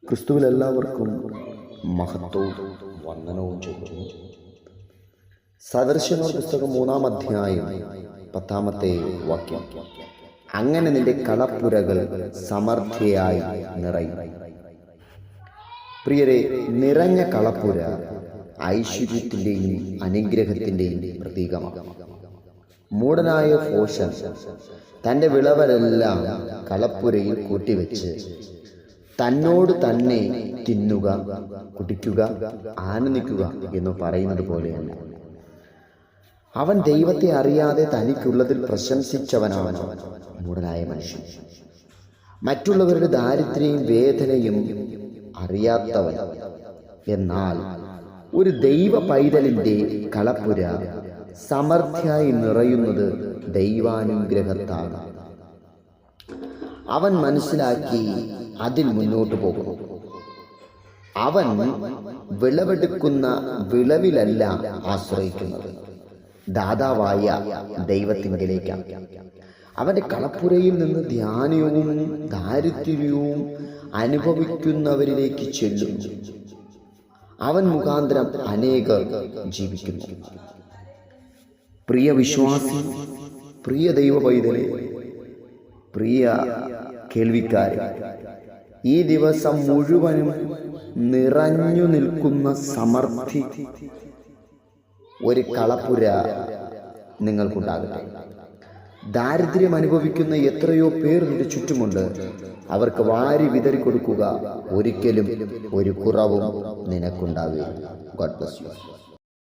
ക്രിസ്തുവിൽ എല്ലാവർക്കും മഹത്വവും വന്ദനവും ചെയ്യുന്നു. സദൃശ്യങ്ങൾ പുസ്തകം 3-ാം അധ്യായം 10-ാമത്തെ വാക്യം. അങ്ങനെ നിന്റെ കളപ്പുരകൾ സമൃദ്ധിയായി നിറയും. പ്രിയരെ, നിറഞ്ഞ കളപ്പുര ഐശ്വര്യത്തിൻ്റെയും അനുഗ്രഹത്തിൻ്റെയും പ്രതീകമാണ്. മൂഢനായ ഭോഷൻ തൻ്റെ വിളവരെല്ലാം കളപ്പുരയിൽ കൂട്ടിവെച്ച് തന്നോട് തന്നെ തിന്നുക, കുടിക്കുക, ആനന്ദിക്കുക എന്ന് പറയുന്നത് പോലെയല്ല. അവൻ ദൈവത്തെ അറിയാതെ തനിക്കുള്ളതിൽ പ്രശംസിച്ചവനാണ് മൂഢനായ മനുഷ്യൻ. മറ്റുള്ളവരുടെ ദാരിദ്ര്യവും വേദനയും അറിയാത്തവൻ. എന്നാൽ ഒരു ദൈവ പൈതലിൻ്റെ കളപ്പുര സമൃദ്ധിയായി നിറയുന്നത് ദൈവാനുഗ്രഹത്താണ്. അവൻ മനസ്സിലാക്കി അതിൽ മുന്നോട്ട് പോകുന്നു. അവൻ വിളവെടുക്കുന്ന വിളവിലല്ല ആശ്രയിക്കുന്നത്, ദാതാവായ ദൈവത്തിങ്കിലേക്കാണ്. അവന്റെ കളപ്പുരയിൽ നിന്ന് ധാന്യവും ദാരിദ്ര്യവും അനുഭവിക്കുന്നവരിലേക്ക് ചെല്ലുന്നു. അവൻ മുഖാന്തരം അനേകർ ജീവിക്കുന്നു. പ്രിയ വിശ്വാസി, പ്രിയ ദൈവ പൈതലേ, പ്രിയ കേൾവിക്കാരെ, ഈ ദിവസം മുഴുവനും നിറഞ്ഞു നിൽക്കുന്ന സമൃദ്ധി ഒരു കളപ്പുര നിങ്ങൾക്കുണ്ടാകട്ടെ. ദാരിദ്ര്യം അനുഭവിക്കുന്ന എത്രയോ പേർ നിന്റെ ചുറ്റുമുണ്ട്. അവർക്ക് വാരി വിതറി കൊടുക്കുക. ഒരിക്കലും ഒരു കുറവും നിനക്കുണ്ടാവില്ല. God bless you.